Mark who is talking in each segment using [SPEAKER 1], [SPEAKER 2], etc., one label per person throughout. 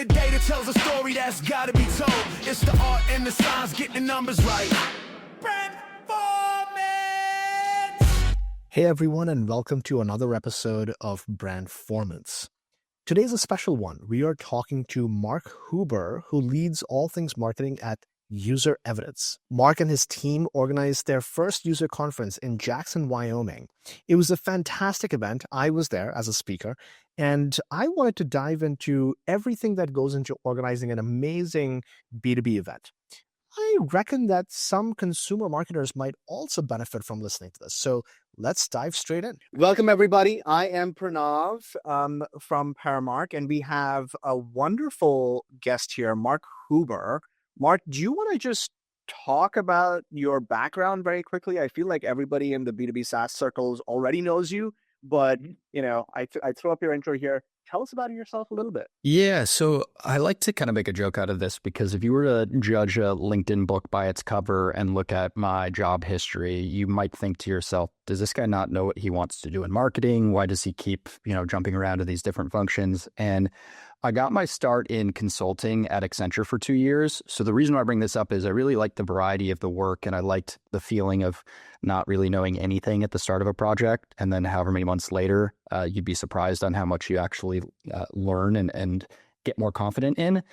[SPEAKER 1] the data tells a story that's gotta be told. It's the art and the science, getting the numbers right. Brandformance!
[SPEAKER 2] Hey everyone, and welcome to another episode of Brandformance. Today's a special one. We are talking to Mark Huber, who leads all things marketing at UserEvidence. Mark and his team organized their first user conference in Jackson, Wyoming. It was a fantastic event. I was there as a speaker, and I wanted to dive into everything that goes into organizing an amazing B2B event. I reckon that some consumer marketers might also benefit from listening to this. So let's dive straight in. Welcome, everybody. I am Pranav from Paramark, and we have a wonderful guest here, Mark Huber. Mark, do you want to just talk about your background very quickly? I feel like everybody in the B2B SaaS circles already knows you, but I throw up your intro here. Tell us about yourself a little bit.
[SPEAKER 3] Yeah, so I like to kind of make a joke out of this because if you were to judge a LinkedIn book by its cover and look at my job history, you might think to yourself, does this guy not know what he wants to do in marketing? Why does he keep, jumping around to these different functions? And I got my start in consulting at Accenture for 2 years. So the reason why I bring this up is I really liked the variety of the work, and I liked the feeling of not really knowing anything at the start of a project. And then however many months later, you'd be surprised on how much you actually learn and get more confident in.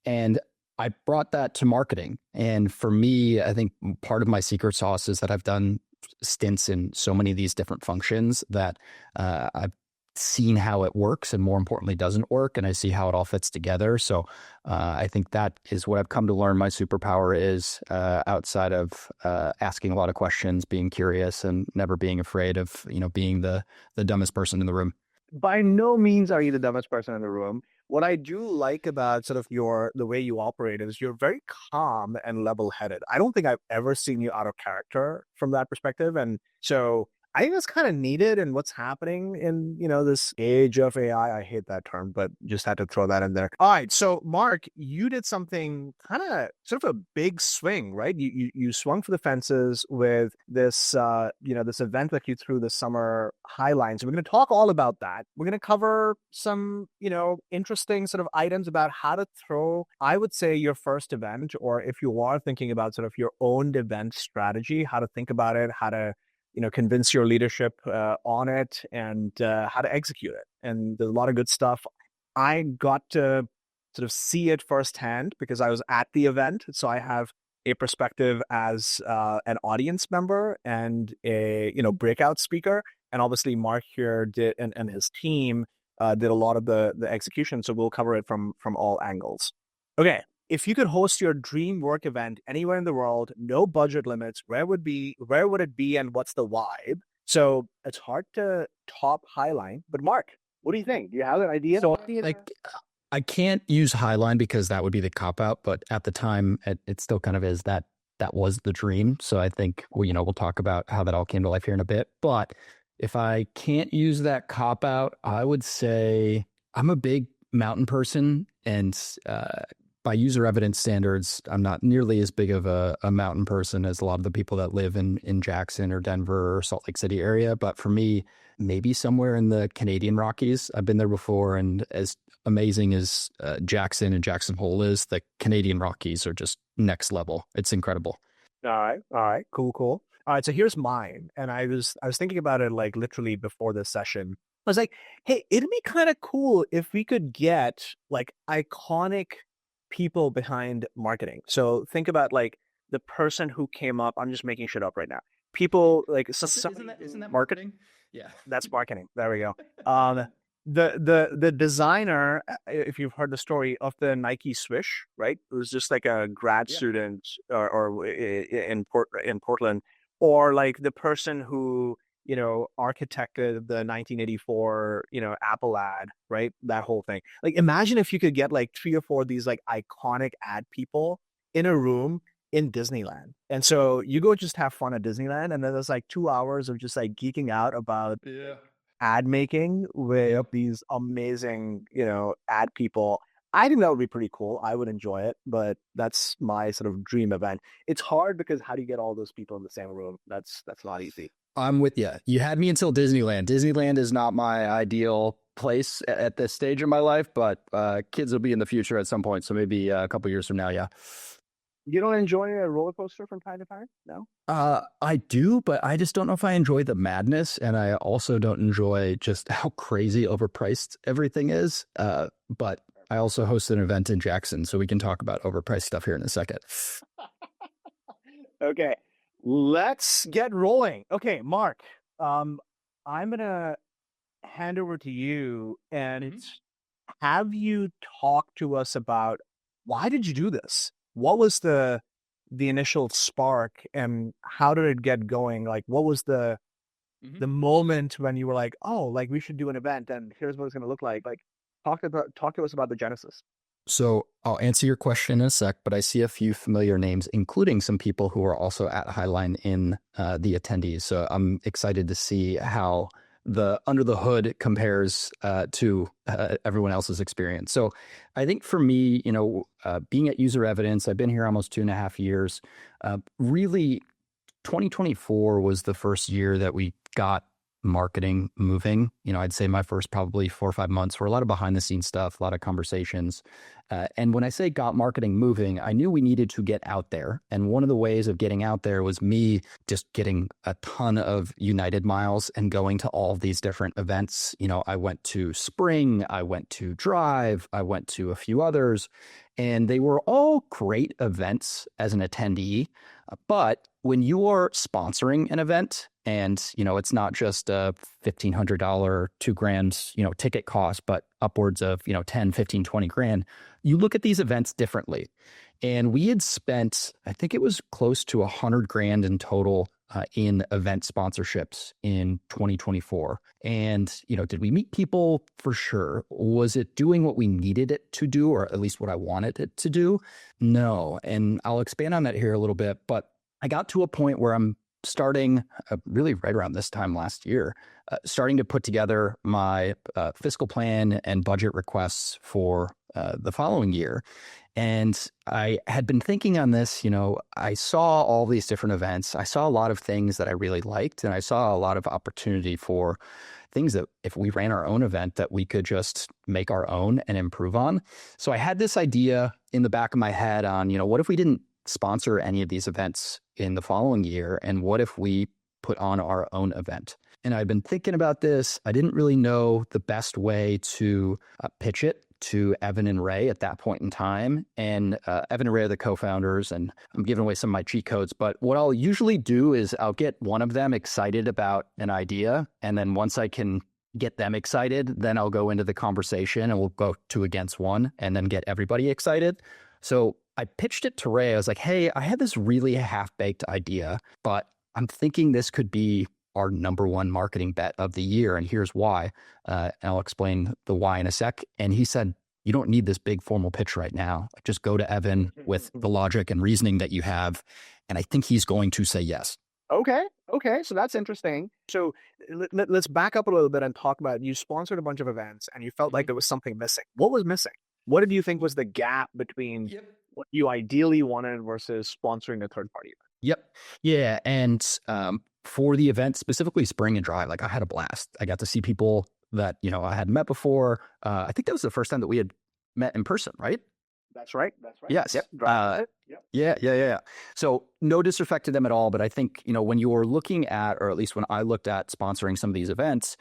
[SPEAKER 3] And I brought that to marketing. And for me, I think part of my secret sauce is that I've done stints in so many of these different functions that I've seen how it works and more importantly doesn't work, and I see how it all fits together. So I think that is what I've come to learn my superpower is, outside of asking a lot of questions, being curious and never being afraid of being the dumbest person in the room.
[SPEAKER 2] By no means are you the dumbest person in the room. What I do like about sort of the way you operate is you're very calm and level-headed. I don't think I've ever seen you out of character from that perspective. And so I think that's kind of needed in what's happening in, this age of AI. I hate that term, but just had to throw that in there. All right. So Mark, you did something kind of sort of a big swing, right? You swung for the fences with this, this event that you threw this summer, Highline. So we're going to talk all about that. We're going to cover some, interesting sort of items about how to throw, I would say, your first event, or if you are thinking about sort of your own event strategy, how to think about it, how to convince your leadership on it, and how to execute it. And there's a lot of good stuff. I got to sort of see it firsthand because I was at the event. So I have a perspective as an audience member and a breakout speaker. And obviously Mark here did and his team did a lot of the execution. So we'll cover it from all angles. Okay. If you could host your dream work event anywhere in the world, no budget limits, where would it be and what's the vibe? So it's hard to top Highline, but Mark, what do you think? Do you have an idea?
[SPEAKER 3] So I can't use Highline because that would be the cop-out, but at the time it still kind of is that was the dream. So I think we'll talk about how that all came to life here in a bit. But if I can't use that cop-out, I would say I'm a big mountain person, and by user evidence standards, I'm not nearly as big of a mountain person as a lot of the people that live in Jackson or Denver or Salt Lake City area. But for me, maybe somewhere in the Canadian Rockies. I've been there before, and as amazing as Jackson and Jackson Hole is, the Canadian Rockies are just next level. It's incredible.
[SPEAKER 2] All right, cool. All right, so here's mine, and I was thinking about it like literally before this session. I was like, hey, it'd be kind of cool if we could get like iconic people behind marketing. So think about like the person who came up. I'm just making shit up right now. People like
[SPEAKER 3] isn't that marketing? Yeah,
[SPEAKER 2] that's marketing. There we go. The designer, if you've heard the story of the Nike Swish, right? It was just like a grad student or in Portland, or like the person who architected the 1984, Apple ad, right? That whole thing. Like, imagine if you could get like 3 or 4 of these like iconic ad people in a room in Disneyland. And so you go just have fun at Disneyland, and then there's like 2 hours of just like geeking out about ad making with these amazing, ad people. I think that would be pretty cool. I would enjoy it, but that's my sort of dream event. It's hard because how do you get all those people in the same room? That's not easy.
[SPEAKER 3] I'm with you. You had me until Disneyland. Disneyland is not my ideal place at this stage in my life, but kids will be in the future at some point. So maybe a couple years from now, yeah.
[SPEAKER 2] You don't enjoy a roller coaster from time to time? No?
[SPEAKER 3] I do, but I just don't know if I enjoy the madness. And I also don't enjoy just how crazy overpriced everything is. But I also host an event in Jackson, so we can talk about overpriced stuff here in a second.
[SPEAKER 2] Okay, let's get rolling. Okay, Mark, I'm going to hand over to you, and it's, have you talked to us about why did you do this? What was the initial spark, and how did it get going? Like, what was the moment when you were like, oh, like we should do an event, and here's what it's going to look like? Like, talk to us about the genesis.
[SPEAKER 3] So I'll answer your question in a sec, but I see a few familiar names, including some people who are also at Highline in the attendees. So I'm excited to see how the under the hood compares to everyone else's experience. So I think for me, being at User Evidence, I've been here almost 2.5 years. Really, 2024 was the first year that we got marketing moving. I'd say my first probably 4 or 5 months were a lot of behind the scenes stuff, a lot of conversations. And when I say got marketing moving, I knew we needed to get out there. And one of the ways of getting out there was me just getting a ton of United miles and going to all of these different events. I went to Spring, I went to Drive, I went to a few others, and they were all great events as an attendee. But when you are sponsoring an event and, it's not just a $1,500, $2,000, ticket cost, but upwards of, 10, 15, 20 grand, you look at these events differently. And we had spent, I think it was close to 100 grand in total in event sponsorships in 2024. And, did we meet people? For sure. Was it doing what we needed it to do, or at least what I wanted it to do? No. And I'll expand on that here a little bit, but I got to a point where I'm starting really right around this time last year, starting to put together my fiscal plan and budget requests for the following year. And I had been thinking on this, I saw all these different events. I saw a lot of things that I really liked, and I saw a lot of opportunity for things that if we ran our own event that we could just make our own and improve on. So I had this idea in the back of my head on, what if we didn't sponsor any of these events in the following year? And what if we put on our own event? And I'd been thinking about this. I didn't really know the best way to pitch it to Evan and Ray at that point in time. And Evan and Ray are the co-founders, and I'm giving away some of my cheat codes. But what I'll usually do is I'll get one of them excited about an idea. And then once I can get them excited, then I'll go into the conversation and we'll go 2 against 1 and then get everybody excited. So I pitched it to Ray. I was like, hey, I had this really half-baked idea, but I'm thinking this could be our number 1 marketing bet of the year. And here's why. And I'll explain the why in a sec. And he said, you don't need this big formal pitch right now. Just go to Evan with the logic and reasoning that you have. And I think he's going to say yes.
[SPEAKER 2] Okay. So that's interesting. So let's back up a little bit and talk about, you sponsored a bunch of events and you felt like there was something missing. What was missing? What did you think was the gap between what you ideally wanted versus sponsoring a third party event?
[SPEAKER 3] Yep. Yeah. And for the event, specifically Spring and Drive, like I had a blast. I got to see people that, I hadn't met before. I think that was the first time that we had met in person, right?
[SPEAKER 2] That's right.
[SPEAKER 3] Yes.
[SPEAKER 2] Yep.
[SPEAKER 3] Yeah. So no disrespect to them at all. But I think, when you're looking at, or at least when I looked at sponsoring some of these events,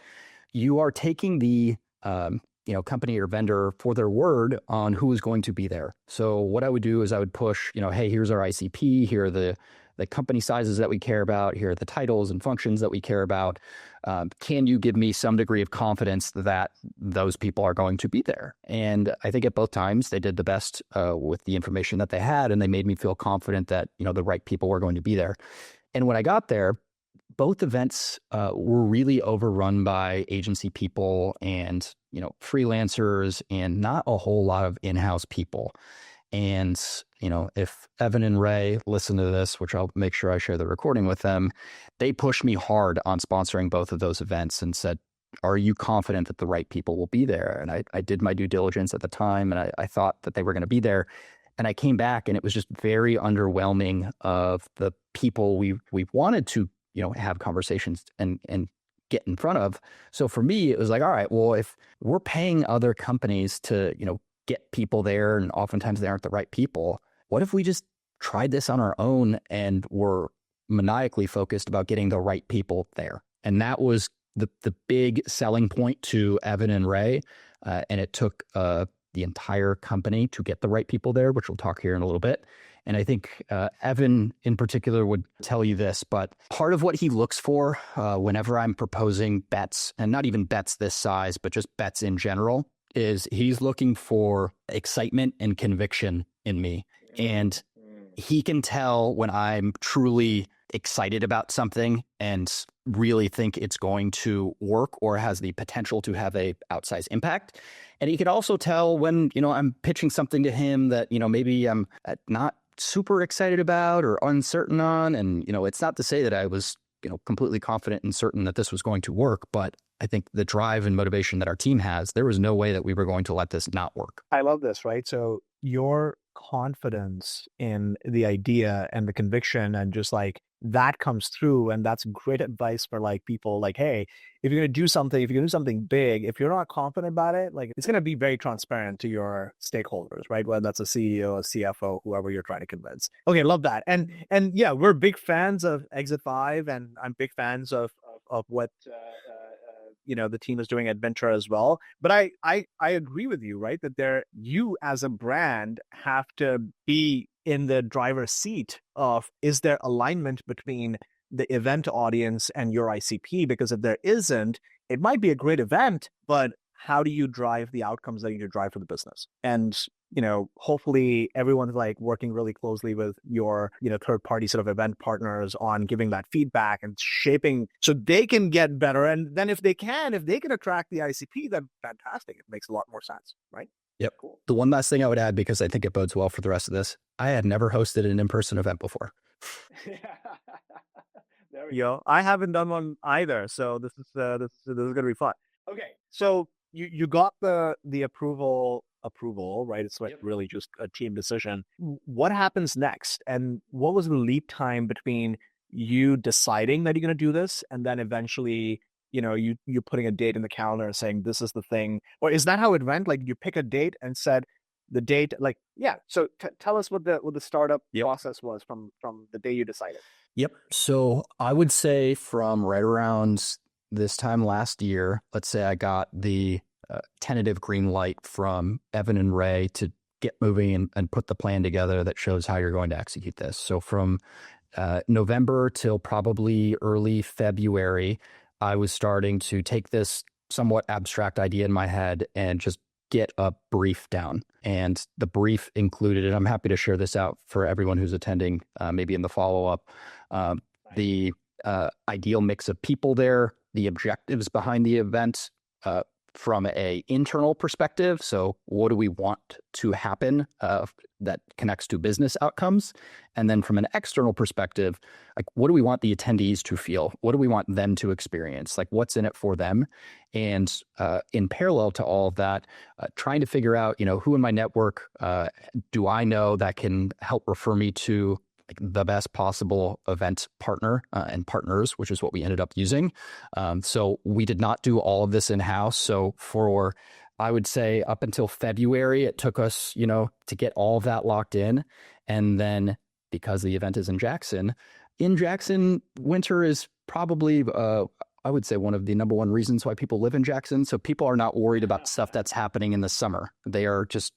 [SPEAKER 3] you are taking the, company or vendor for their word on who is going to be there. So what I would do is I would push, hey, here's our ICP. Here are the company sizes that we care about. Here are the titles and functions that we care about. Can you give me some degree of confidence that those people are going to be there? And I think at both times they did the best with the information that they had, and they made me feel confident that, the right people were going to be there. And when I got there, both events were really overrun by agency people and, freelancers, and not a whole lot of in-house people. And, if Evan and Ray listen to this, which I'll make sure I share the recording with them, they pushed me hard on sponsoring both of those events and said, are you confident that the right people will be there? And I did my due diligence at the time, and I thought that they were going to be there. And I came back and it was just very underwhelming of the people we wanted to, have conversations and get in front of. So for me, it was like, all right, well, if we're paying other companies to, get people there, and oftentimes they aren't the right people, what if we just tried this on our own and were maniacally focused about getting the right people there? And that was the big selling point to Evan and Ray. And it took the entire company to get the right people there, which we'll talk here in a little bit. And I think Evan in particular would tell you this, but part of what he looks for whenever I'm proposing bets, and not even bets this size, but just bets in general, is he's looking for excitement and conviction in me. And he can tell when I'm truly excited about something and really think it's going to work or has the potential to have a outsized impact. And he can also tell when, I'm pitching something to him that, maybe I'm not super excited about or uncertain on. And, it's not to say that I was, completely confident and certain that this was going to work, but I think the drive and motivation that our team has, there was no way that we were going to let this not work.
[SPEAKER 2] I love this, right? So your confidence in the idea and the conviction and just like that comes through. And that's great advice for like people like, hey, if you're going to do something, if you're going to do something big, if you're not confident about it, like it's going to be very transparent to your stakeholders, right? Whether that's a CEO, a CFO, whoever you're trying to convince. Okay, love that. And yeah, we're big fans of Exit 5, and I'm big fans of what the team is doing at Venture as well. But I agree with you, right? That you as a brand have to be in the driver's seat of, is there alignment between the event audience and your ICP? Because if there isn't, it might be a great event, but how do you drive the outcomes that you need to drive for the business? And hopefully everyone's like working really closely with your, third party sort of event partners on giving that feedback and shaping so they can get better. And then if they can attract the ICP, then fantastic. It makes a lot more sense, right?
[SPEAKER 3] Yep. Cool. The one last thing I would add, because I think it bodes well for the rest of this, I had never hosted an in-person event before.
[SPEAKER 2] There we go. I haven't done one either. So this is going to be fun. Okay. So you got the approval, right? It's like really just a team decision. What happens next? And what was the lead time between you deciding that you're going to do this and then eventually, you putting a date in the calendar and saying, this is the thing? Or is that how it went? Like you pick a date and said the date, like, yeah. So tell us what the startup process was from the day you decided.
[SPEAKER 3] Yep. So I would say from right around this time last year, let's say I got the tentative green light from Evan and Ray to get moving and put the plan together that shows how you're going to execute this. So from November till probably early February, I was starting to take this somewhat abstract idea in my head and just get a brief down. And the brief included, and I'm happy to share this out for everyone who's attending, maybe in the follow-up, the ideal mix of people there, the objectives behind the event, from a internal perspective. So what do we want to happen that connects to business outcomes? And then from an external perspective, like what do we want the attendees to feel? What do we want them to experience? Like what's in it for them? And in parallel to all of that, trying to figure out, who in my network do I know that can help refer me to like the best possible event partner and partners, which is what we ended up using. So we did not do all of this in-house. So for, I would say up until February, it took us, to get all of that locked in. And then because the event is in Jackson, winter is probably, I would say one of the number one reasons why people live in Jackson. So people are not worried about stuff that's happening in the summer. They are just,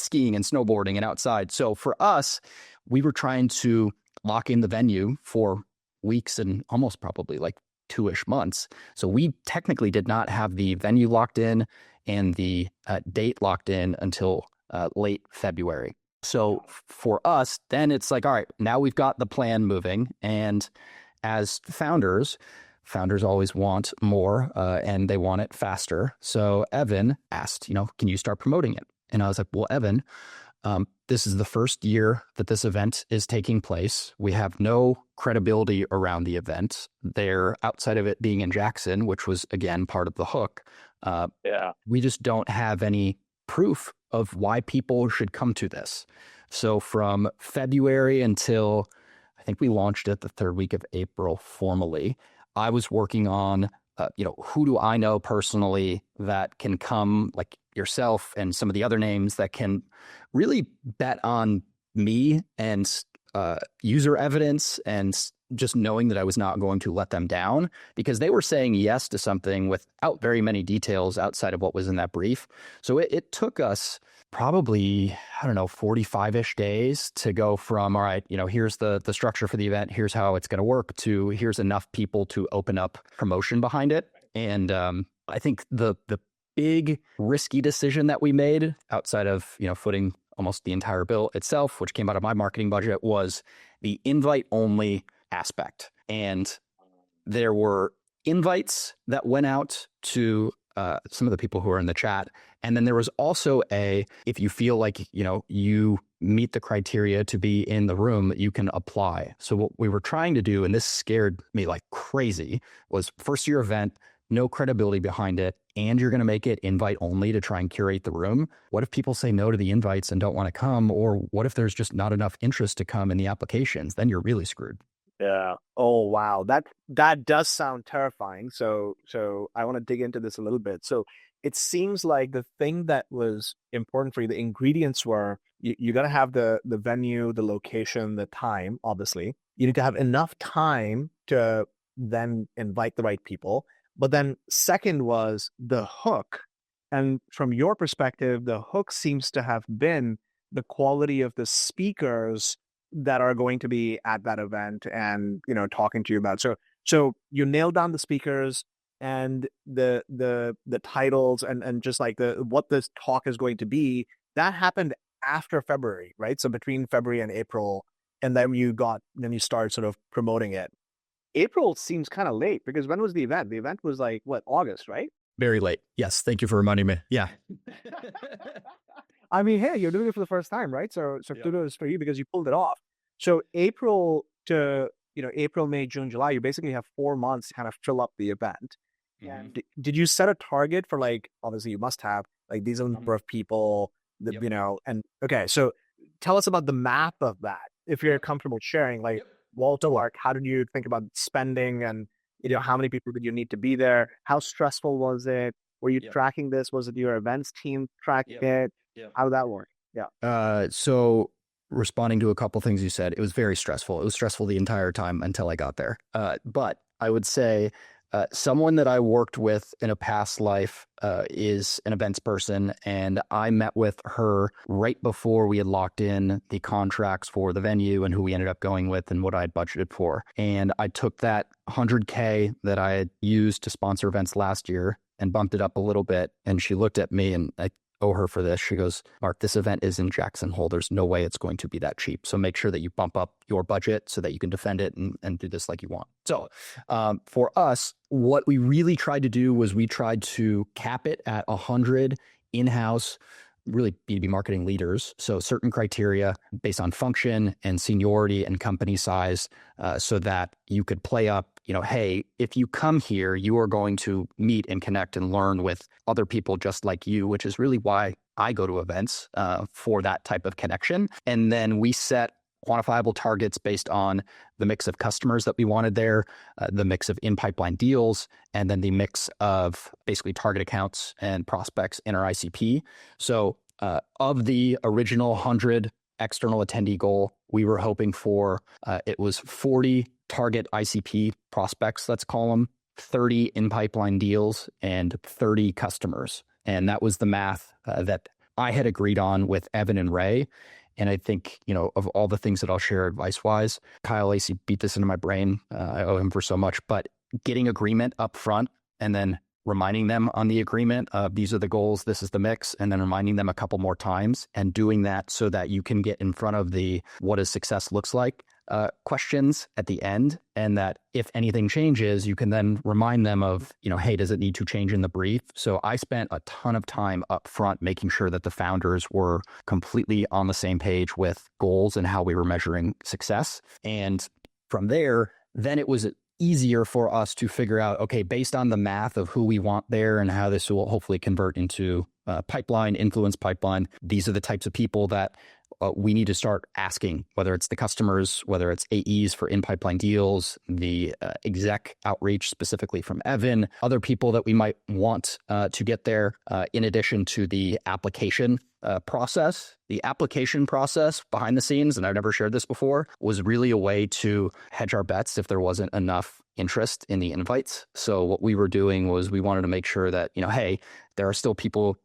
[SPEAKER 3] skiing and snowboarding and outside. So for us, we were trying to lock in the venue for weeks and almost probably like 2-ish months. So we technically did not have the venue locked in and the date locked in until late February. So for us, then it's like, all right, now we've got the plan moving. And as founders always want more and they want it faster. So Evan asked, can you start promoting it? And I was like, well, Evan, this is the first year that this event is taking place. We have no credibility around the event. They're outside of it being in Jackson, which was, again, part of the hook. We just don't have any proof of why people should come to this. So from February until I think we launched it the third week of April formally, I was working on who do I know personally that can come, like yourself and some of the other names that can really bet on me and user evidence, and just knowing that I was not going to let them down, because they were saying yes to something without very many details outside of what was in that brief. So it took us probably, 45-ish days to go from, all right, here's the structure for the event, here's how it's going to work, to here's enough people to open up promotion behind it. And I think the big risky decision that we made, outside of, footing almost the entire bill itself, which came out of my marketing budget, was the invite only aspect. And there were invites that went out to some of the people who are in the chat. And then there was also if you feel like, you meet the criteria to be in the room, you can apply. So what we were trying to do, and this scared me like crazy, was first year event, no credibility behind it, and you're going to make it invite only to try and curate the room. What if people say no to the invites and don't want to come? Or what if there's just not enough interest to come in the applications? Then you're really screwed.
[SPEAKER 2] Yeah. Oh, wow. That does sound terrifying. So I want to dig into this a little bit. So it seems like the thing that was important for you, the ingredients were, you got to have the venue, the location, the time, obviously. You need to have enough time to then invite the right people. But then second was the hook. And from your perspective, the hook seems to have been the quality of the speakers that are going to be at that event and, talking to you about. So you nailed down the speakers and the titles and just like what this talk is going to be. That happened after February, right? So between February and April, and then you started sort of promoting it. April seems kind of late, because when was the event? The event was like, what, August, right?
[SPEAKER 3] Very late. Yes. Thank you for reminding me. Yeah.
[SPEAKER 2] I mean, hey, you're doing it for the first time, right? So kudos for you, because you pulled it off. So April to, April, May, June, July, you basically have 4 months to kind of fill up the event. Mm-hmm. And did you set a target for, like, obviously you must have, like, these are the number of people that, and okay, so tell us about the map of that, if you're comfortable sharing, like, wall to work, how did you think about spending, and, how many people did you need to be there? How stressful was it? Were you tracking this? Was it your events team tracking it? How did that work? Yeah.
[SPEAKER 3] So responding to a couple things you said, it was very stressful. It was stressful the entire time until I got there. But I would say someone that I worked with in a past life is an events person, and I met with her right before we had locked in the contracts for the venue and who we ended up going with and what I had budgeted for. And I took that $100K that I had used to sponsor events last year and bumped it up a little bit. And she looked at me, and I owe her for this. She goes, "Mark, this event is in Jackson Hole. There's no way it's going to be that cheap. So make sure that you bump up your budget so that you can defend it and do this like you want." So for us, what we really tried to do was we tried to cap it at 100 in-house, really B2B marketing leaders. So certain criteria based on function and seniority and company size, so that you could play up, hey, if you come here, you are going to meet and connect and learn with other people just like you, which is really why I go to events, for that type of connection. And then we set quantifiable targets based on the mix of customers that we wanted there, the mix of in-pipeline deals, and then the mix of basically target accounts and prospects in our ICP. So of the original 100 external attendee goal, we were hoping for, it was 40 target ICP prospects, let's call them, 30 in-pipeline deals, and 30 customers. And that was the math that I had agreed on with Evan and Ray. And I think, of all the things that I'll share advice-wise, Kyle Lacey beat this into my brain. I owe him for so much. But getting agreement up front and then reminding them on the agreement of these are the goals, this is the mix, and then reminding them a couple more times, and doing that so that you can get in front of the what does success looks like questions at the end, and that if anything changes, you can then remind them of, hey, does it need to change in the brief? So I spent a ton of time up front making sure that the founders were completely on the same page with goals and how we were measuring success. And from there, then it was easier for us to figure out, okay, based on the math of who we want there and how this will hopefully convert into pipeline, influence pipeline. These are the types of people that we need to start asking, whether it's the customers, whether it's AEs for in-pipeline deals, the exec outreach specifically from Evan, other people that we might want to get there, in addition to the application process. The application process behind the scenes, and I've never shared this before, was really a way to hedge our bets if there wasn't enough interest in the invites. So what we were doing was we wanted to make sure that, hey, there are still people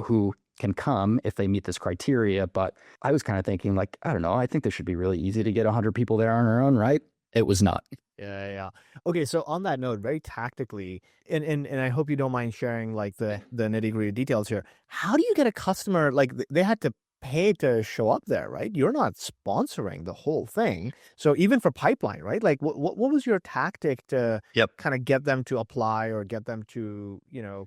[SPEAKER 3] who can come if they meet this criteria. But I was kind of thinking like, I don't know, I think this should be really easy to get 100 people there on our own, right? It was not.
[SPEAKER 2] Yeah. Okay, so on that note, very tactically, and I hope you don't mind sharing like the nitty-gritty details here. How do you get a customer, like they had to pay to show up there, right? You're not sponsoring the whole thing. So even for pipeline, right? Like what was your tactic to kind of get them to apply or get them to,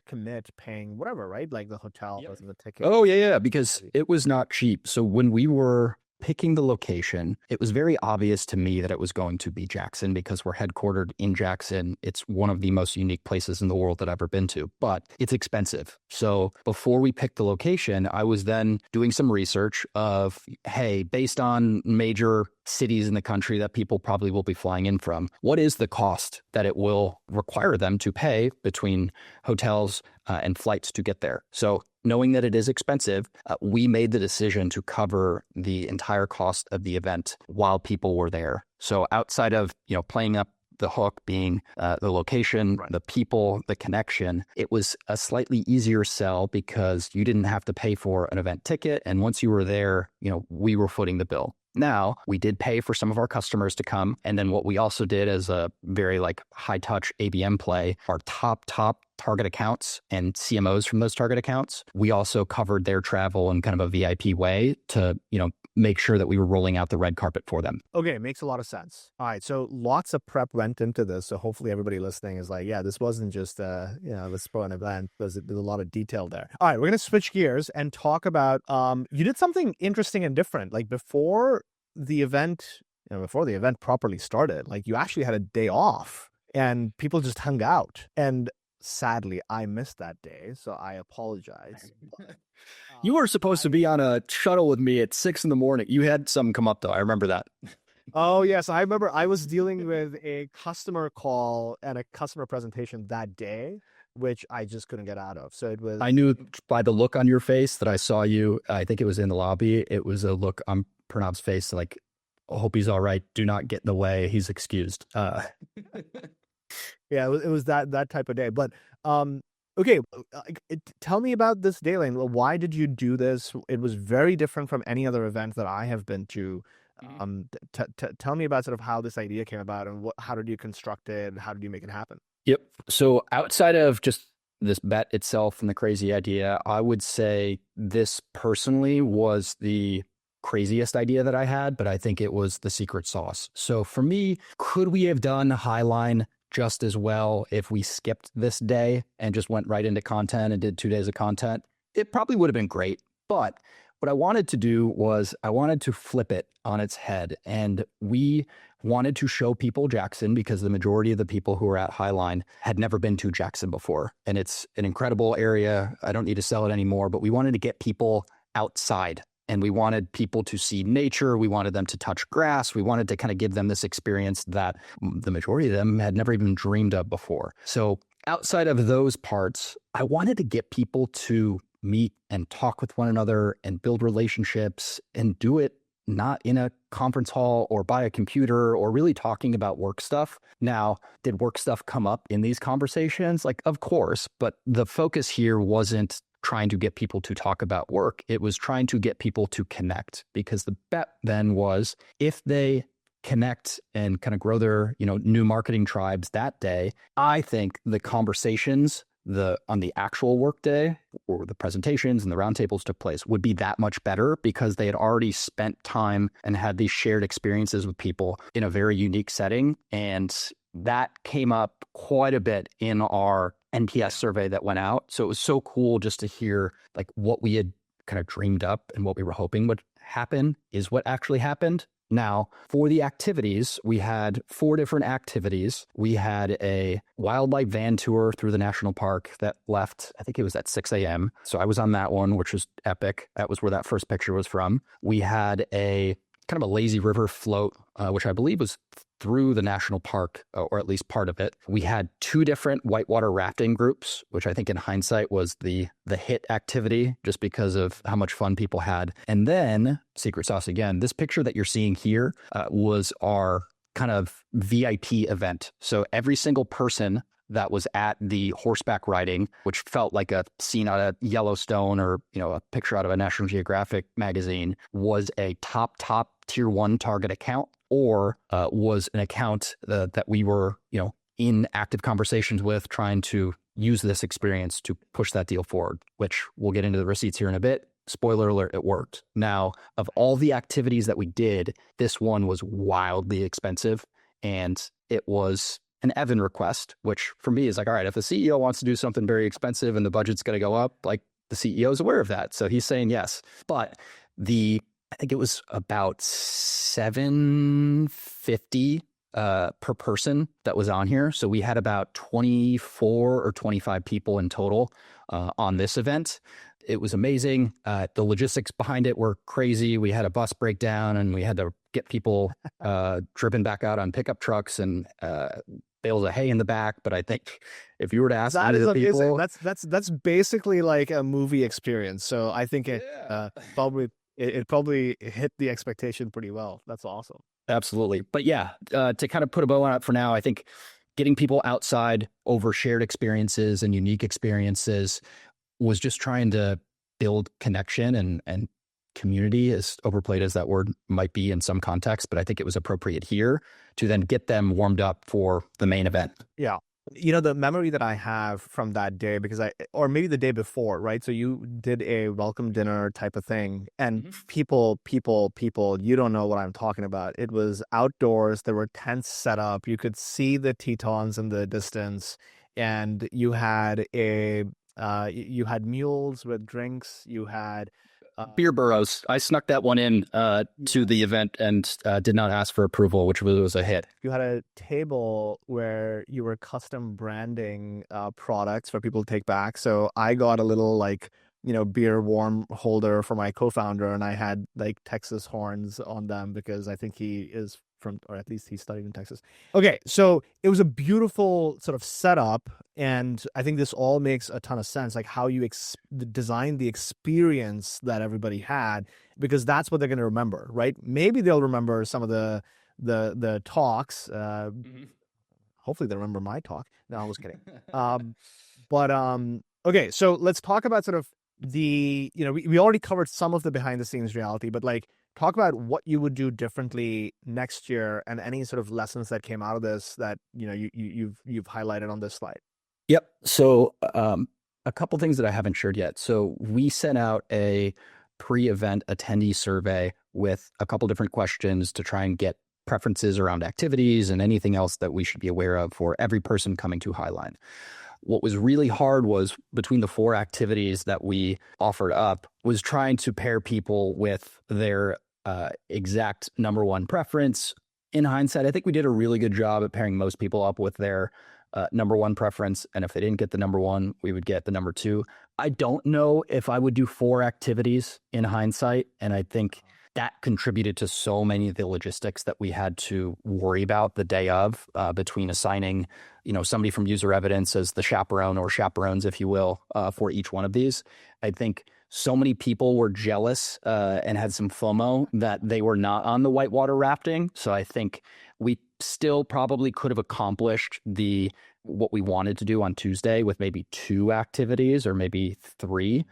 [SPEAKER 2] commit paying whatever, right? Like the hotel or the ticket.
[SPEAKER 3] Oh, yeah, because it was not cheap. So when we were picking the location, it was very obvious to me that it was going to be Jackson because we're headquartered in Jackson. It's one of the most unique places in the world that I've ever been to, but it's expensive. So before we picked the location, I was then doing some research of, hey, based on major cities in the country that people probably will be flying in from, what is the cost that it will require them to pay between hotels and flights to get there? So knowing that it is expensive, we made the decision to cover the entire cost of the event while people were there. So outside of, playing up the hook being the location, the people, the connection, it was a slightly easier sell because you didn't have to pay for an event ticket. And once you were there, we were footing the bill. Now, we did pay for some of our customers to come. And then what we also did as a very high touch ABM play, our top target accounts and CMOs from those target accounts, we also covered their travel in kind of a VIP way to, make sure that we were rolling out the red carpet for them.
[SPEAKER 2] Okay, makes a lot of sense. All right, so lots of prep went into this. So hopefully everybody listening is like, yeah, this wasn't just, let's throw an event. There's a lot of detail there. All right, we're going to switch gears and talk about, you did something interesting and different. Like before the event properly started, like you actually had a day off and people just hung out. And sadly, I missed that day, so I apologize.
[SPEAKER 3] You were supposed to be on a shuttle with me at 6 a.m. You had some come up though. I remember that.
[SPEAKER 2] Oh, yes. I remember I was dealing with a customer call and a customer presentation that day, which I just couldn't get out of. So it was...
[SPEAKER 3] I knew by the look on your face that I saw you. I think it was in the lobby. It was a look on Pranav's face like, I hope he's all right. Do not get in the way. He's excused.
[SPEAKER 2] Yeah, it was that type of day. But okay, tell me about this day, Lane. Why did you do this? It was very different from any other event that I have been to. Tell me about sort of how this idea came about and how did you construct it and how did you make it happen?
[SPEAKER 3] Yep. So outside of just this bet itself and the crazy idea, I would say this personally was the craziest idea that I had, but I think it was the secret sauce. So for me, could we have done Highline just as well if we skipped this day and just went right into content and did 2 days of content? It probably would have been great. But what I wanted to do was I wanted to flip it on its head. And we wanted to show people Jackson because the majority of the people who were at Highline had never been to Jackson before. And it's an incredible area. I don't need to sell it anymore, but we wanted to get people outside. And we wanted people to see nature. We wanted them to touch grass. We wanted to kind of give them this experience that the majority of them had never even dreamed of before. So outside of those parts, I wanted to get people to meet and talk with one another and build relationships and do it not in a conference hall or by a computer or really talking about work stuff. Now, did work stuff come up in these conversations? Of course, but the focus here wasn't trying to get people to talk about work. It was trying to get people to connect, because the bet then was if they connect and kind of grow their, new marketing tribes that day, I think the conversations on the actual work day or the presentations and the roundtables took place would be that much better because they had already spent time and had these shared experiences with people in a very unique setting. And that came up quite a bit in our NPS survey that went out. So it was so cool just to hear what we had kind of dreamed up and what we were hoping would happen is what actually happened. Now, for the activities, we had 4 different activities. We had a wildlife van tour through the national park that left, I think it was at 6 a.m. So I was on that one, which was epic. That was where that first picture was from. We had a kind of a lazy river float, which I believe was through the national park, or at least part of it. We had 2 different whitewater rafting groups, which I think in hindsight was the hit activity just because of how much fun people had. And then, secret sauce again, this picture that you're seeing here was our kind of VIP event. So every single person that was at the horseback riding, which felt like a scene out of Yellowstone or, a picture out of a National Geographic magazine, was a top tier 1 target account, or was an account that we were, in active conversations with, trying to use this experience to push that deal forward, which we'll get into the receipts here in a bit. Spoiler alert, it worked. Now, of all the activities that we did, this one was wildly expensive, and it was an Evan request, which for me is like, all right, if the CEO wants to do something very expensive and the budget's going to go up, like the CEO is aware of that. So he's saying yes. But I think it was about $750 per person that was on here. So we had about 24 or 25 people in total on this event. It was amazing. The logistics behind it were crazy. We had a bus breakdown and we had to get people driven back out on pickup trucks and bales of hay in the back. But I think if you were to ask
[SPEAKER 2] That is amazing.
[SPEAKER 3] people,
[SPEAKER 2] That's basically like a movie experience. So I think it probably hit the expectation pretty well. That's awesome.
[SPEAKER 3] Absolutely. But yeah, to kind of put a bow on it for now, I think getting people outside over shared experiences and unique experiences was just trying to build connection and community, as overplayed as that word might be in some contexts. But I think it was appropriate here to then get them warmed up for the main event.
[SPEAKER 2] Yeah. The memory that I have from that day, or maybe the day before, right? So you did a welcome dinner type of thing, and people, you don't know what I'm talking about. It was outdoors. There were tents set up. You could see the Tetons in the distance, and you had you had mules with drinks. You had
[SPEAKER 3] beer burros. I snuck that one in to the event and did not ask for approval, which was a hit.
[SPEAKER 2] You had a table where you were custom branding products for people to take back. So I got a little beer warm holder for my co-founder, and I had Texas horns on them because I think he is from, or at least he studied in Texas. Okay, so it was a beautiful sort of setup, and I think this all makes a ton of sense, like how you design the experience that everybody had, because that's what they're going to remember, right? Maybe they'll remember some of the talks. Hopefully they'll remember my talk. No, I was kidding. Okay, so let's talk about sort of we already covered some of the behind the scenes reality, but talk about what you would do differently next year and any sort of lessons that came out of this that you've highlighted on this slide.
[SPEAKER 3] Yep. So a couple things that I haven't shared yet. So we sent out a pre-event attendee survey with a couple different questions to try and get preferences around activities and anything else that we should be aware of for every person coming to Highline. What was really hard was between the 4 activities that we offered up was trying to pair people with their exact number 1 preference. In hindsight, I think we did a really good job at pairing most people up with their number 1 preference. And if they didn't get the number 1, we would get the number 2. I don't know if I would do 4 activities in hindsight. And I think that contributed to so many of the logistics that we had to worry about the day of, between assigning, somebody from User Evidence as the chaperone or chaperones, if you will, for each one of these. I think so many people were jealous and had some FOMO that they were not on the whitewater rafting. So I think we still probably could have accomplished what we wanted to do on Tuesday with maybe 2 activities or maybe 3.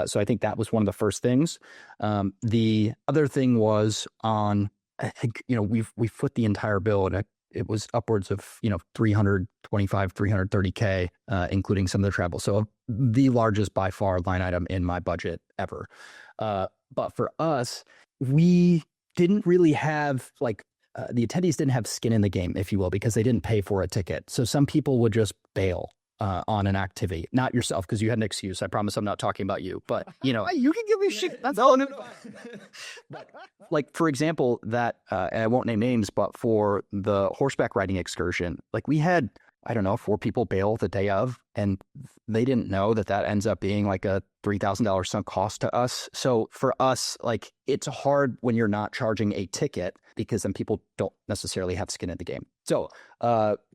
[SPEAKER 3] So I think that was one of the first things. The other thing was I think, we foot the entire bill, and it was upwards of, 325, 330K, including some of the travel. So the largest by far line item in my budget ever. But for us, we didn't really have the attendees didn't have skin in the game, if you will, because they didn't pay for a ticket. So some people would just bail on an activity, not yourself, because you had an excuse. I promise I'm not talking about you, but you know,
[SPEAKER 2] You can give me shit. That's
[SPEAKER 3] no. But, like, for example, that, and I won't name names, but for the horseback riding excursion, like we had, I don't know, 4 people bail the day of, and they didn't know that ends up being like a $3,000 sunk cost to us. So for us, like, it's hard when you're not charging a ticket, because then people don't necessarily have skin in the game. So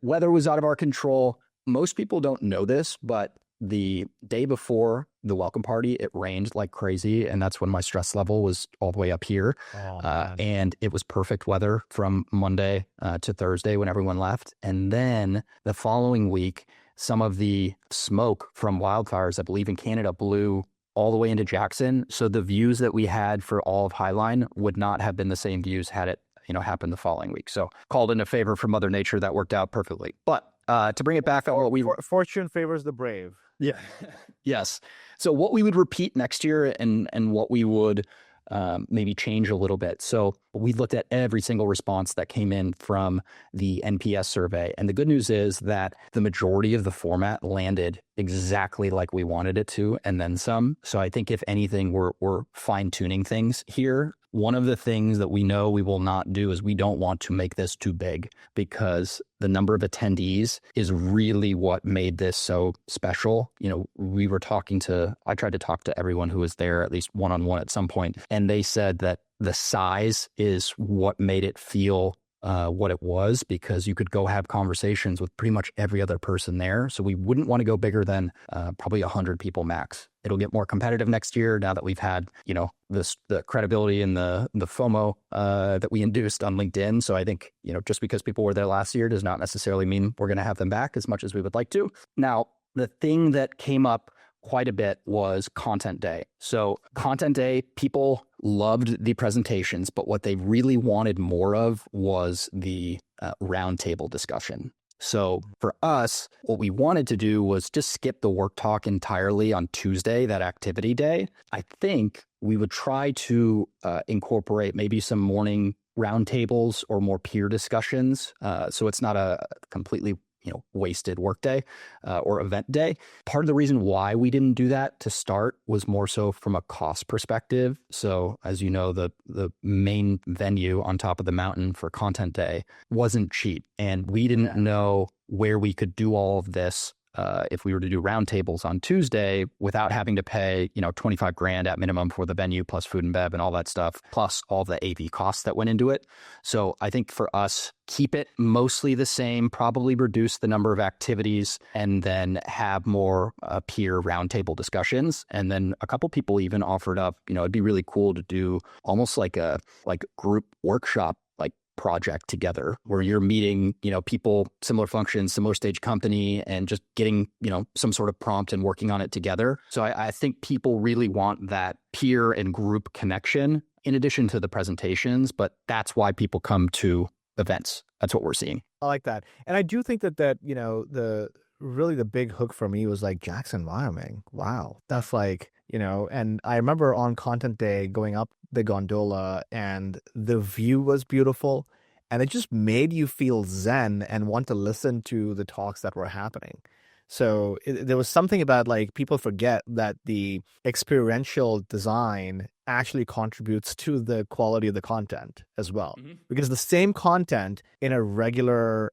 [SPEAKER 3] weather was out of our control. Most people don't know this, but the day before the welcome party, it rained like crazy. And that's when my stress level was all the way up here. And it was perfect weather from Monday to Thursday when everyone left. And then the following week, some of the smoke from wildfires, I believe in Canada, blew all the way into Jackson. So the views that we had for all of Highline would not have been the same views had it, happen the following week. So called in a favor from Mother Nature. That worked out perfectly. But to bring it back on what we...
[SPEAKER 2] Fortune favors the brave.
[SPEAKER 3] Yeah. Yes. So what we would repeat next year and what we would maybe change a little bit. So we looked at every single response that came in from the NPS survey. And the good news is that the majority of the format landed exactly like we wanted it to, and then some. So I think if anything, we're fine-tuning things here. One of the things that we know we will not do is we don't want to make this too big, because the number of attendees is really what made this so special. I tried to talk to everyone who was there at least one-on-one at some point, and they said that the size is what made it feel what it was, because you could go have conversations with pretty much every other person there. So we wouldn't want to go bigger than probably 100 people max. It'll get more competitive next year now that we've had, the credibility and the FOMO that we induced on LinkedIn. So I think, just because people were there last year does not necessarily mean we're going to have them back as much as we would like to. Now, the thing that came up quite a bit was content day. So content day, people loved the presentations, but what they really wanted more of was the roundtable discussion. So for us, what we wanted to do was just skip the work talk entirely on Tuesday, that activity day. I think we would try to incorporate maybe some morning roundtables or more peer discussions. So it's not a completely wasted workday or event day. Part of the reason why we didn't do that to start was more so from a cost perspective. So as you know, the main venue on top of the mountain for content day wasn't cheap. And we didn't know where we could do all of this if we were to do roundtables on Tuesday without having to pay, $25,000 at minimum for the venue plus food and bev and all that stuff, plus all the AV costs that went into it. So I think for us, keep it mostly the same, probably reduce the number of activities, and then have more peer roundtable discussions. And then a couple people even offered up, it'd be really cool to do almost like a group workshop project together where you're meeting, people, similar functions, similar stage company, and just getting, some sort of prompt and working on it together. So I think people really want that peer and group connection in addition to the presentations, but that's why people come to events. That's what we're seeing.
[SPEAKER 2] I like that. And I do think that, the big hook for me was like Jackson, Wyoming. Wow. That's and I remember on content day going up the gondola and the view was beautiful, and it just made you feel zen and want to listen to the talks that were happening. So there was something about people forget that the experiential design actually contributes to the quality of the content as well. Mm-hmm. Because the same content in a regular,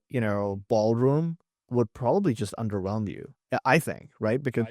[SPEAKER 2] ballroom would probably just underwhelm you, I think, right? Because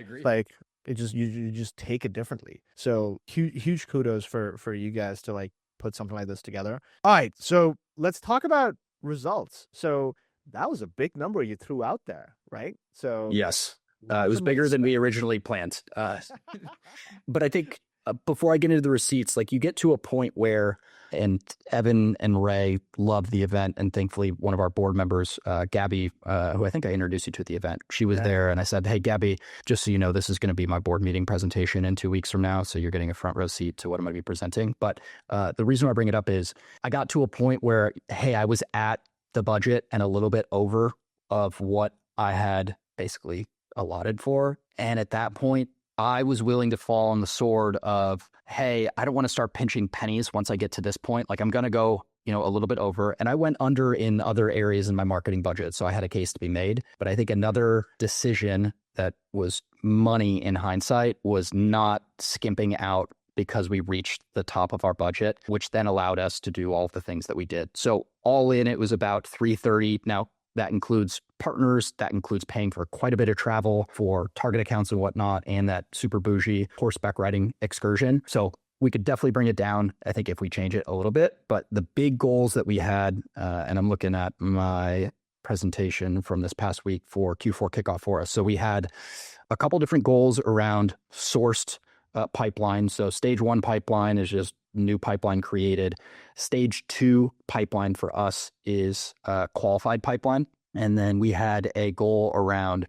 [SPEAKER 2] it just you just take it differently. So huge kudos for you guys to put something like this together. All right, so let's talk about results. So that was a big number you threw out there, right? So
[SPEAKER 3] yes, it was bigger than we originally planned. But I think before I get into the receipts, you get to a point where, and Evan and Ray loved the event, and thankfully one of our board members, Gabby, who I think I introduced you to at the event, she was there, and I said, "Hey, Gabby, just so you know, this is going to be my board meeting presentation in 2 weeks from now, so you're getting a front row seat to what I'm going to be presenting." But the reason why I bring it up is I got to a point where, hey, I was at the budget and a little bit over of what I had basically allotted for, and at that point, I was willing to fall on the sword of, hey, I don't want to start pinching pennies once I get to this point. I'm going to go, a little bit over, and I went under in other areas in my marketing budget. So I had a case to be made. But I think another decision that was money in hindsight was not skimping out because we reached the top of our budget, which then allowed us to do all of the things that we did. So all in, it was about 330. Now, that includes partners, that includes paying for quite a bit of travel for target accounts and whatnot, and that super bougie horseback riding excursion. So we could definitely bring it down, I think, if we change it a little bit. But the big goals that we had, and I'm looking at my presentation from this past week for Q4 kickoff for us. So we had a couple different goals around sourced pipeline. So stage 1 pipeline is just new pipeline created. Stage 2 pipeline for us is qualified pipeline. And then we had a goal around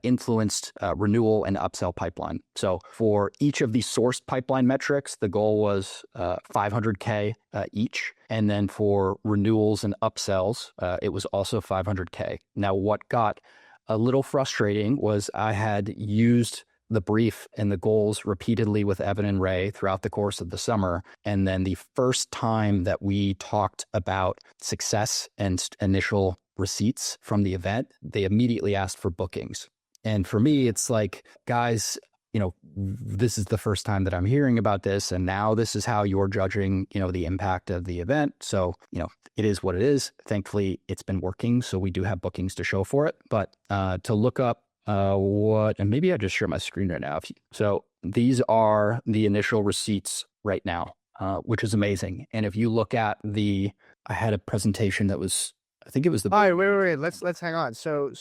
[SPEAKER 3] influenced renewal and upsell pipeline. So for each of these sourced pipeline metrics, the goal was $500K each. And then for renewals and upsells, it was also $500K. Now, what got a little frustrating was I had used the brief and the goals repeatedly with Evan and Ray throughout the course of the summer. And then the first time that we talked about success and initial receipts from the event, they immediately asked for bookings. And for me, it's like, guys, this is the first time that I'm hearing about this. And now this is how you're judging, the impact of the event. So, it is what it is. Thankfully, it's been working. So we do have bookings to show for it. But to look up and maybe I just share my screen right now. So these are the initial receipts right now, which is amazing. And if you look at I had a presentation that was, I think it was
[SPEAKER 2] All right, wait. Let's hang on. So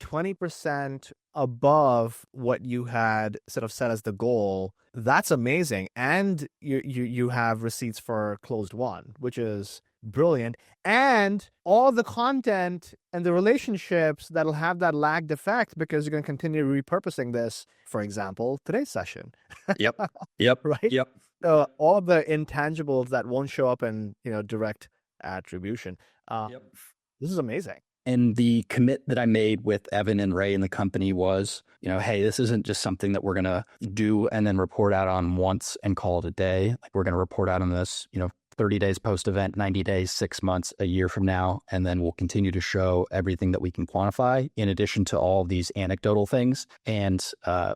[SPEAKER 2] 20% above what you had sort of set as the goal. That's amazing. And you have receipts for closed one, which is brilliant. And all the content and the relationships that'll have that lagged effect because you're going to continue repurposing this, for example, today's session.
[SPEAKER 3] Yep.
[SPEAKER 2] Right?
[SPEAKER 3] Yep.
[SPEAKER 2] All the intangibles that won't show up in, direct attribution. This is amazing.
[SPEAKER 3] And the commit that I made with Evan and Ray and the company was, hey, this isn't just something that we're going to do and then report out on once and call it a day. Like, we're going to report out on this, 30 days post-event, 90 days, 6 months, a year from now, and then we'll continue to show everything that we can quantify in addition to all these anecdotal things. And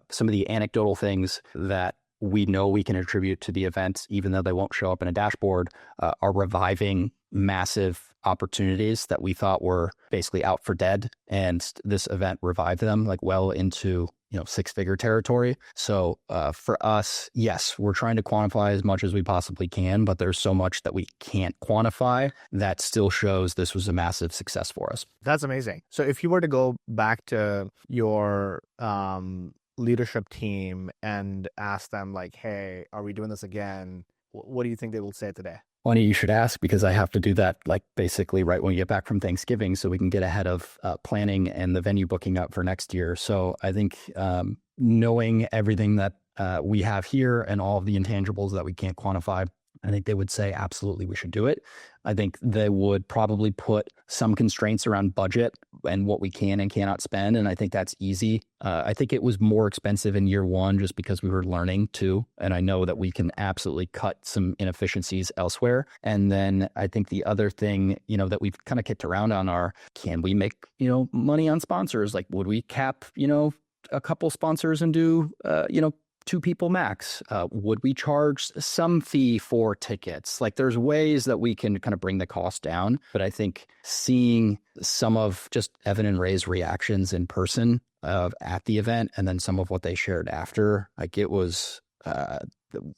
[SPEAKER 3] some of the anecdotal things that we know we can attribute to the event, even though they won't show up in a dashboard, are reviving massive opportunities that we thought were basically out for dead. And this event revived them like well into 6-figure territory. So for us, yes, we're trying to quantify as much as we possibly can, but there's so much that we can't quantify that still shows this was a massive success for us.
[SPEAKER 2] That's amazing. So if you were to go back to your leadership team and ask them like, hey, are we doing this again? What do you think they will say today?
[SPEAKER 3] Funny you should ask, because I have to do that like basically right when we get back from Thanksgiving so we can get ahead of planning and the venue booking up for next year. So I think knowing everything that we have here and all of the intangibles that we can't quantify, I think they would say absolutely we should do it. I think they would probably put some constraints around budget and what we can and cannot spend. And I think that's easy. I think it was more expensive in year one just because we were learning too. And I know that we can absolutely cut some inefficiencies elsewhere. And then I think the other thing, that we've kind of kicked around on are, can we make, money on sponsors? Like, would we cap, a couple sponsors and do, 2 people max? Would we charge some fee for tickets? Like, there's ways that we can kind of bring the cost down. But I think seeing some of just Evan and Ray's reactions in person at the event, and then some of what they shared after, like, it was,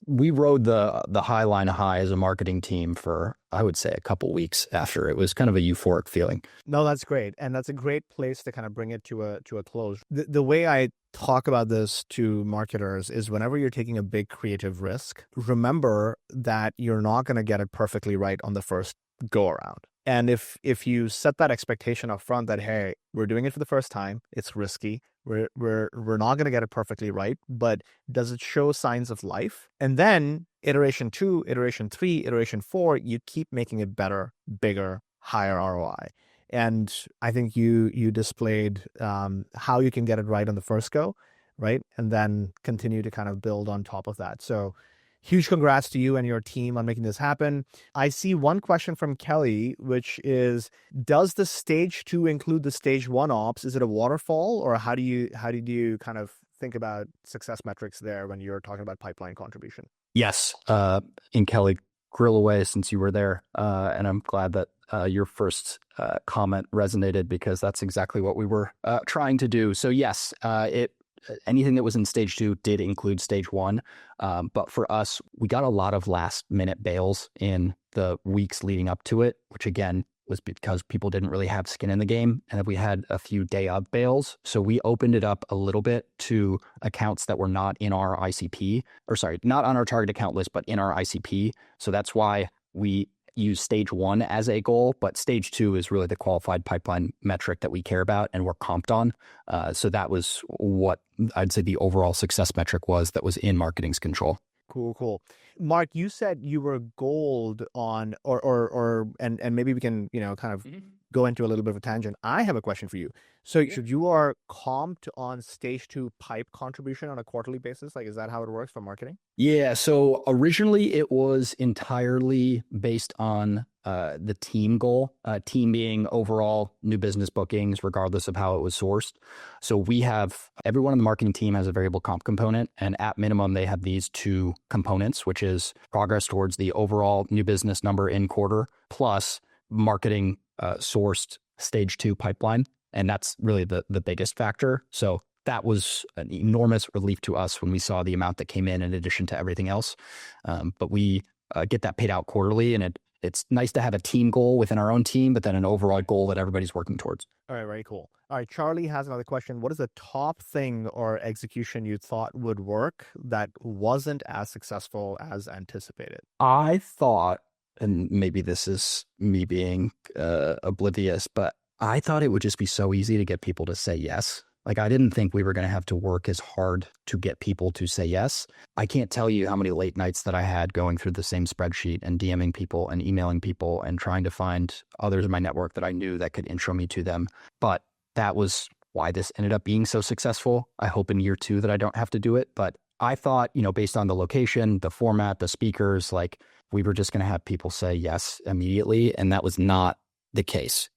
[SPEAKER 3] we rode the Highline high as a marketing team for, I would say, a couple weeks after. It was kind of a euphoric feeling.
[SPEAKER 2] No, that's great. And that's a great place to kind of bring it to a close. The way I talk about this to marketers is whenever you're taking a big creative risk, remember that you're not going to get it perfectly right on the first go around. And if you set that expectation up front that, hey, we're doing it for the first time, it's risky, we're not going to get it perfectly right, but does it show signs of life? And then iteration 2, iteration 3, iteration 4, you keep making it better, bigger, higher ROI. And I think you displayed how you can get it right on the first go, right? And then continue to kind of build on top of that. So huge congrats to you and your team on making this happen. I see one question from Kelly, which is, does the stage 2 include the stage 1 ops? Is it a waterfall, or how do you kind of think about success metrics there when you're talking about pipeline contribution?
[SPEAKER 3] Yes. In Kelly, grill away since you were there. And I'm glad that your first comment resonated, because that's exactly what we were trying to do. So yes, anything that was in stage 2 did include stage 1. But for us, we got a lot of last minute bails in the weeks leading up to it, which again was because people didn't really have skin in the game, and we had a few day of bails. So we opened it up a little bit to accounts that were not in our ICP, or sorry, not on our target account list, but in our ICP. So that's why we use stage 1 as a goal, but stage 2 is really the qualified pipeline metric that we care about and we're comped on. So that was what I'd say the overall success metric was that was in marketing's control.
[SPEAKER 2] Cool. Mark, you said you were gold on, and maybe we can, kind of go into a little bit of a tangent. I have a question for you. So you are comped on stage 2 pipe contribution on a quarterly basis? Like, is that how it works for marketing?
[SPEAKER 3] Yeah. So originally it was entirely based on the team goal, team being overall new business bookings, regardless of how it was sourced. So everyone on the marketing team has a variable comp component, and at minimum, they have these 2 components, which is progress towards the overall new business number in quarter, plus marketing sourced stage 2 pipeline. And that's really the biggest factor. So that was an enormous relief to us when we saw the amount that came in addition to everything else. But we get that paid out quarterly, and it's nice to have a team goal within our own team, but then an overall goal that everybody's working towards.
[SPEAKER 2] All right, very cool. All right, Charlie has another question. What is the top thing or execution you thought would work that wasn't as successful as anticipated?
[SPEAKER 3] I thought, and maybe this is me being oblivious, but I thought it would just be so easy to get people to say yes. Like, I didn't think we were going to have to work as hard to get people to say yes. I can't tell you how many late nights that I had going through the same spreadsheet and DMing people and emailing people and trying to find others in my network that I knew that could intro me to them. But that was why this ended up being so successful. I hope in year 2 that I don't have to do it. But I thought, based on the location, the format, the speakers, like, we were just going to have people say yes immediately. And that was not the case.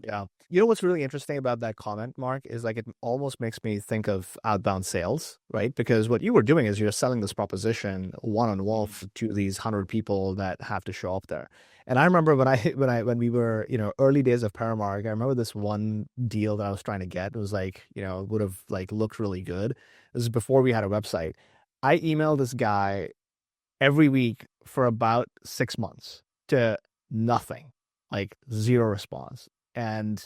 [SPEAKER 2] Yeah. You know what's really interesting about that comment, Mark, is like it almost makes me think of outbound sales, right? Because what you were doing is you're selling this proposition one-on-one to these 100 people that have to show up there. And I remember when we were, early days of Paramark, I remember this one deal that I was trying to get. It was like, would have like looked really good. This is before we had a website. I emailed this guy every week for about 6 months to nothing, like 0 response. And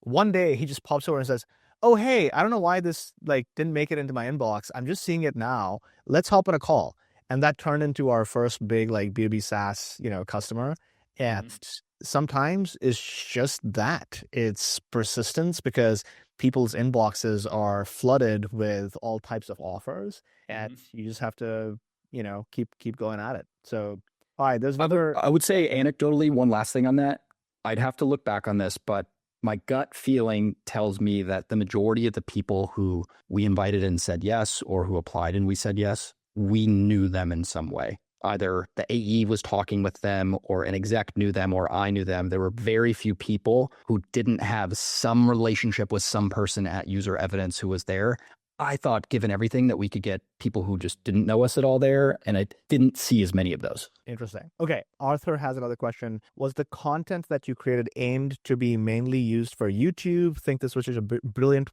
[SPEAKER 2] one day he just pops over and says, "Oh, hey, I don't know why this didn't make it into my inbox. I'm just seeing it now. Let's hop on a call." And that turned into our first big B2B SaaS, customer. And sometimes it's just that. It's persistence, because people's inboxes are flooded with all types of offers, and you just have to, keep going at it. So, all right, there's another.
[SPEAKER 3] I would say anecdotally, one last thing on that. I'd have to look back on this, but my gut feeling tells me that the majority of the people who we invited and said yes, or who applied and we said yes, we knew them in some way. Either the AE was talking with them, or an exec knew them, or I knew them. There were very few people who didn't have some relationship with some person at User Evidence who was there. I thought, given everything, that we could get people who just didn't know us at all there, and I didn't see as many of those.
[SPEAKER 2] Interesting. Okay, Arthur has another question. Was the content that you created aimed to be mainly used for YouTube? Think this was just a brilliant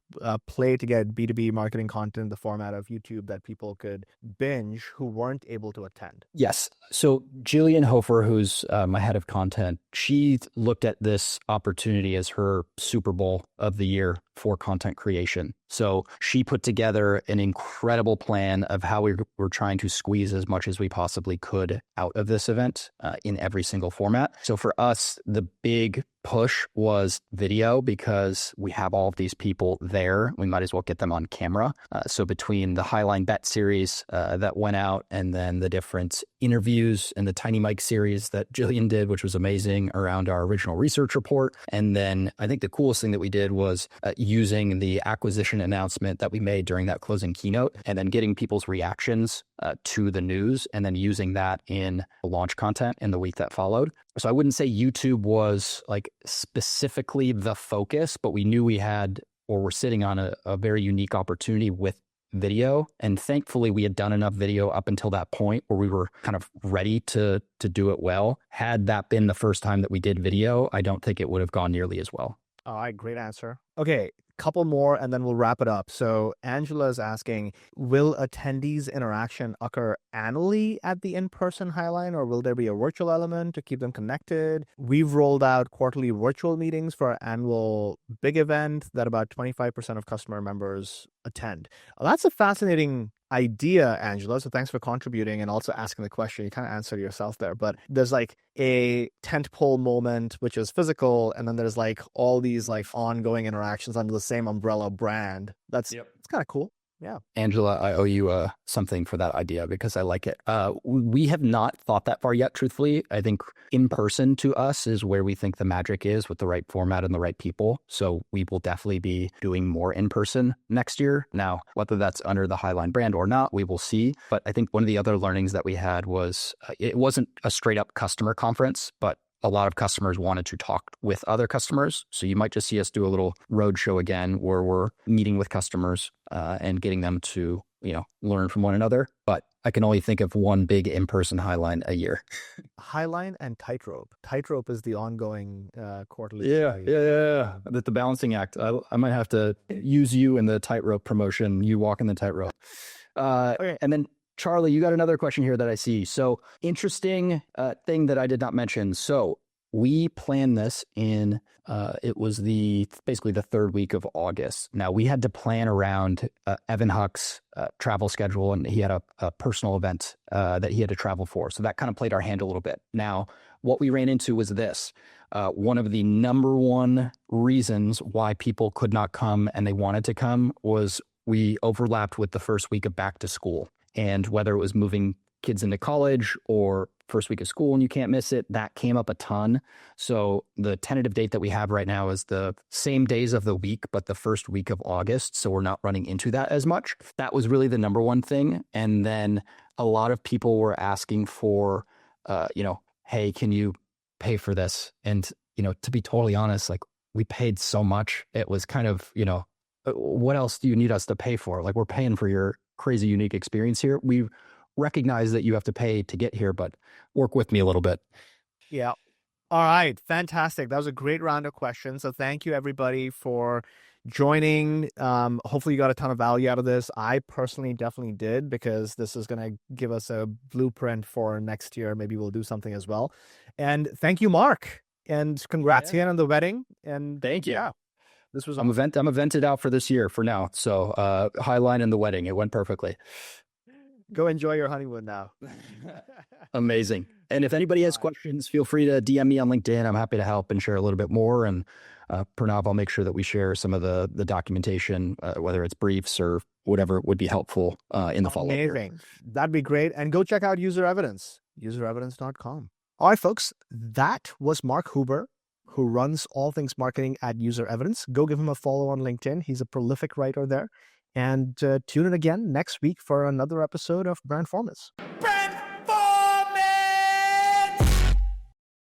[SPEAKER 2] play to get B2B marketing content in the format of YouTube that people could binge who weren't able to attend?
[SPEAKER 3] Yes. So Jillian Hofer, who's my head of content, she looked at this opportunity as her Super Bowl of the year for content creation. So she put together an incredible plan of how we were trying to squeeze as much as we possibly could out of this event in every single format. So for us, the big push was video because we have all of these people there. We might as well get them on camera. So between the Highline Bet series that went out and then the different interviews and the Tiny Mike series that Jillian did, which was amazing around our original research report. And then I think the coolest thing that we did was using the acquisition announcement that we made during that closing keynote and then getting people's reactions to the news and then using that in launch content in the week that followed. So I wouldn't say YouTube was like specifically the focus, but we knew we had or were sitting on a very unique opportunity with video. And thankfully we had done enough video up until that point where we were kind of ready to do it well. Had that been the first time that we did video, I don't think it would have gone nearly as well.
[SPEAKER 2] All right, great answer. Okay, couple more and then we'll wrap it up. So Angela is asking, will attendees interaction occur annually at the in-person Highline, or will there be a virtual element to keep them connected? We've rolled out quarterly virtual meetings for our annual big event that about 25% of customer members attend. Well, that's a fascinating idea, Angela. So thanks for contributing and also asking the question. You kind of answered yourself there, but there's like a tentpole moment, which is physical. And then there's like all these like ongoing interactions under the same umbrella brand. It's kind of cool. Yeah.
[SPEAKER 3] Angela, I owe you something for that idea because I like it. We have not thought that far yet, truthfully. I think in person to us is where we think the magic is with the right format and the right people. So we will definitely be doing more in person next year. Now, whether that's under the Highline brand or not, we will see. But I think one of the other learnings that we had was it wasn't a straight up customer conference, but a lot of customers wanted to talk with other customers. So you might just see us do a little road show again where we're meeting with customers and getting them to, learn from one another. But I can only think of one big in-person Highline a year.
[SPEAKER 2] Highline and Tightrope. Tightrope is the ongoing quarterly.
[SPEAKER 3] Yeah. That's the balancing act. I might have to use you in the Tightrope promotion. You walk in the Tightrope. Okay. And then Charlie, you got another question here that I see. So interesting thing that I did not mention. So we planned this in, it was basically the third week of August. Now we had to plan around Evan Huck's travel schedule, and he had a personal event that he had to travel for. So that kind of played our hand a little bit. Now, what we ran into was this. One of the number one reasons why people could not come and they wanted to come was we overlapped with the first week of back to school. And whether it was moving kids into college or first week of school and you can't miss it, that came up a ton. So the tentative date that we have right now is the same days of the week, but the first week of August. So we're not running into that as much. That was really the number one thing. And then a lot of people were asking for, hey, can you pay for this? And, to be totally honest, like we paid so much. It was kind of, what else do you need us to pay for? Like we're paying for your crazy unique experience here. We recognize that you have to pay to get here, but work with me a little bit.
[SPEAKER 2] Yeah. All right. Fantastic. That was a great round of questions. So thank you everybody for joining. Hopefully you got a ton of value out of this. I personally definitely did, because this is going to give us a blueprint for next year. Maybe we'll do something as well. And thank you, Mark. And congrats again on the wedding. And
[SPEAKER 3] thank you.
[SPEAKER 2] Yeah. This was
[SPEAKER 3] I'm evented out for this year for now. So Highline and the wedding, it went perfectly.
[SPEAKER 2] Go enjoy your honeymoon now.
[SPEAKER 3] Amazing. And if anybody has questions, feel free to DM me on LinkedIn. I'm happy to help and share a little bit more. And Pranav, I'll make sure that we share some of the documentation, whether it's briefs or whatever would be helpful in the follow-up.
[SPEAKER 2] Amazing. That'd be great. And go check out User Evidence, userevidence.com. All right, folks, that was Mark Huber, who runs all things marketing at User Evidence. Go give him a follow on LinkedIn. He's a prolific writer there. And tune in again next week for another episode of Brandformance.